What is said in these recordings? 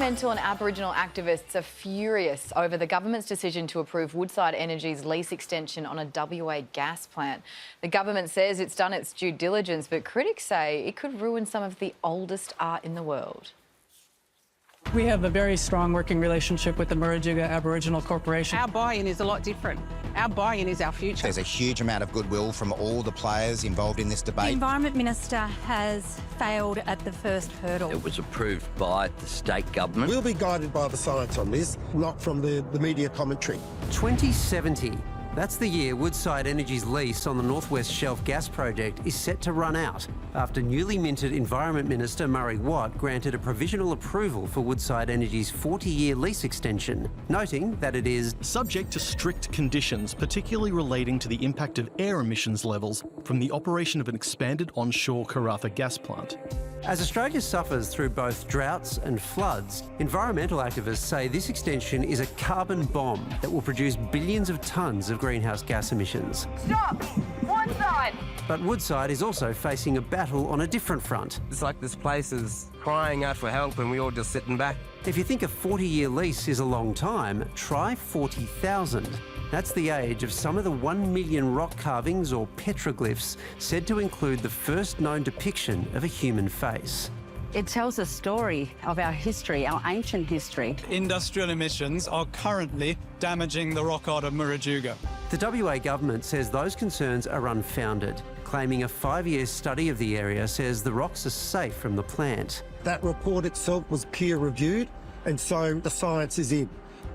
Environmental and Aboriginal activists are furious over the government's decision to approve Woodside Energy's lease extension on a WA gas plant. The government says it's done its due diligence, but critics say it could ruin some of the oldest art in the world. We have a very strong working relationship with the Murujuga Aboriginal Corporation. Our buy-in is a lot different. Our buy-in is our future. There's a huge amount of goodwill from all the players involved in this debate. The Environment Minister has failed at the first hurdle. It was approved by the state government. We'll be guided by the science on this, not from the media commentary. 2070. That's the year Woodside Energy's lease on the North West Shelf gas project is set to run out after newly minted Environment Minister Murray Watt granted a provisional approval for Woodside Energy's 40-year lease extension, noting that it is subject to strict conditions, particularly relating to the impact of air emissions levels from the operation of an expanded onshore Karratha gas plant. As Australia suffers through both droughts and floods, environmental activists say this extension is a carbon bomb that will produce billions of tonnes of greenhouse gas emissions. Stop! Woodside! But Woodside is also facing a battle on a different front. It's like this place is crying out for help and we're all just sitting back. If you think a 40-year lease is a long time, try 40,000. That's the age of some of the 1 million rock carvings or petroglyphs said to include the first known depiction of a human face. It tells a story of our history, our ancient history. Industrial emissions are currently damaging the rock art of Murujuga. The WA government says those concerns are unfounded, claiming a 5-year study of the area says the rocks are safe from the plant. That report itself was peer-reviewed, and so the science is in.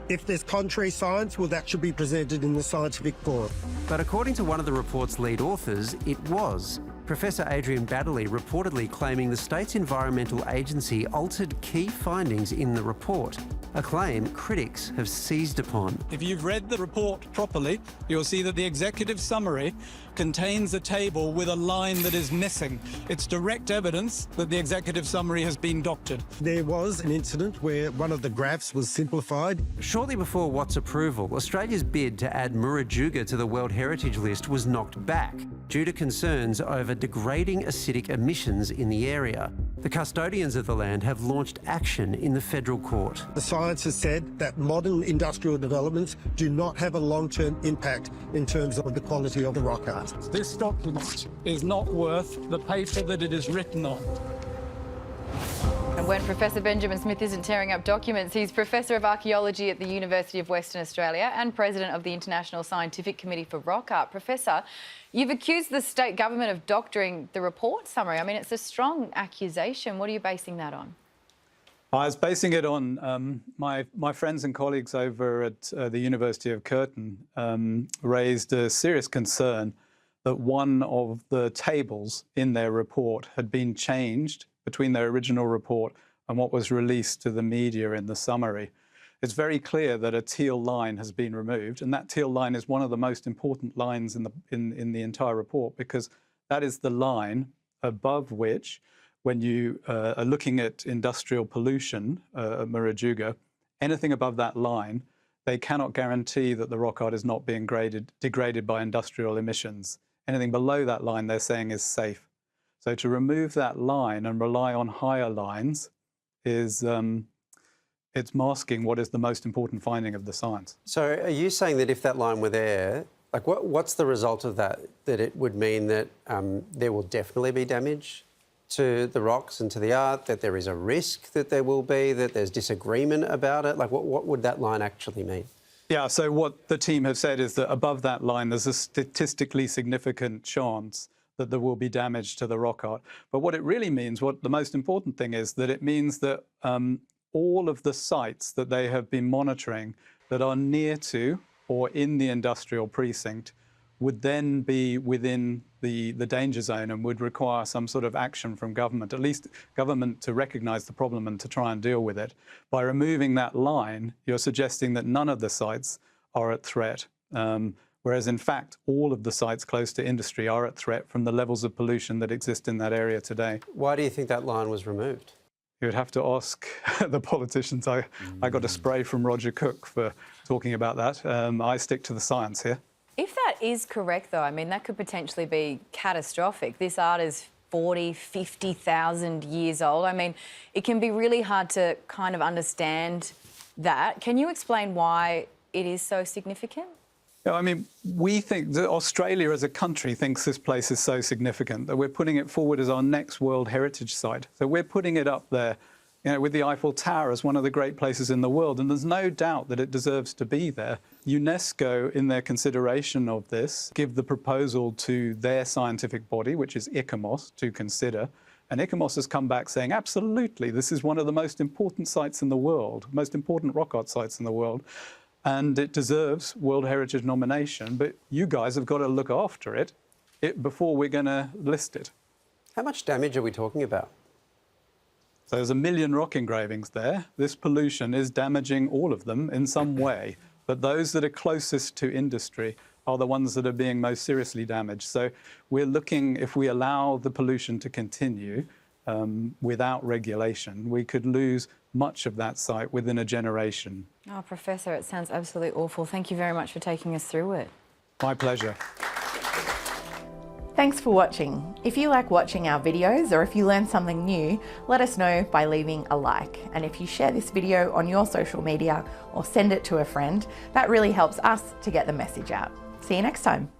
If there's contrary science, well, that should be presented in the scientific forum. But according to one of the report's lead authors, it was. Professor Adrian Baddeley reportedly claiming the state's environmental agency altered key findings in the report, a claim critics have seized upon. If you've read the report properly, you'll see that the executive summary contains a table with a line that is missing. It's direct evidence that the executive summary has been doctored. There was an incident where one of the graphs was simplified. Shortly before Watt's approval, Australia's bid to add Murujuga to the World Heritage List was knocked back due to concerns over degrading acidic emissions in the area. The custodians of the land have launched action in the federal court. The science has said that modern industrial developments do not have a long-term impact in terms of the quality of the rock art. This document is not worth the paper that it is written on. And when Professor Benjamin Smith isn't tearing up documents, he's Professor of Archaeology at the University of Western Australia and President of the International Scientific Committee for Rock Art. Professor, you've accused the state government of doctoring the report summary. I mean, it's a strong accusation. What are you basing that on? I was basing it on my friends and colleagues over at the University of Curtin raised a serious concern that one of the tables in their report had been changed between their original report and what was released to the media in the summary. It's very clear that a teal line has been removed, and that teal line is one of the most important lines in the entire report, because that is the line above which, when you are looking at industrial pollution at Murujuga, anything above that line, they cannot guarantee that the rock art is not being degraded by industrial emissions. Anything below that line, they're saying, is safe. So to remove that line and rely on higher lines is it's masking what is the most important finding of the science. So are you saying that if that line were there, like what's the result of that? That it would mean that there will definitely be damage to the rocks and to the art, that there is a risk that there will be, that there's disagreement about it? Like what would that line actually mean? Yeah, so what the team have said is that above that line, there's a statistically significant chance that there will be damage to the rock art. But what it really means, what the most important thing is, that it means that all of the sites that they have been monitoring that are near to or in the industrial precinct would then be within the danger zone and would require some sort of action from government, at least government to recognise the problem and to try and deal with it. By removing that line, you're suggesting that none of the sites are at threat, whereas in fact all of the sites close to industry are at threat from the levels of pollution that exist in that area today. Why do you think that line was removed? You would have to ask the politicians. I got a spray from Roger Cook for talking about that. I stick to the science here. If that is correct, though, I mean, that could potentially be catastrophic. This art is 40, 50,000 years old. I mean, it can be really hard to kind of understand that. Can you explain why it is so significant? Yeah, I mean, we think that Australia as a country thinks this place is so significant that we're putting it forward as our next World Heritage Site. So we're putting it up there, you know, with the Eiffel Tower as one of the great places in the world, and there's no doubt that it deserves to be there. UNESCO, in their consideration of this, give the proposal to their scientific body, which is ICOMOS, to consider. And ICOMOS has come back saying, absolutely, this is one of the most important sites in the world, most important rock art sites in the world, and it deserves World Heritage nomination, but you guys have got to look after it before we're going to list it. How much damage are we talking about? So there's 1 million rock engravings there. This pollution is damaging all of them in some way, but those that are closest to industry are the ones that are being most seriously damaged. So we're looking, if we allow the pollution to continue without regulation, we could lose much of that site within a generation. Oh, Professor, it sounds absolutely awful. Thank you very much for taking us through it. My pleasure. Thanks for watching. If you like watching our videos or if you learned something new, let us know by leaving a like. And if you share this video on your social media or send it to a friend, that really helps us to get the message out. See you next time.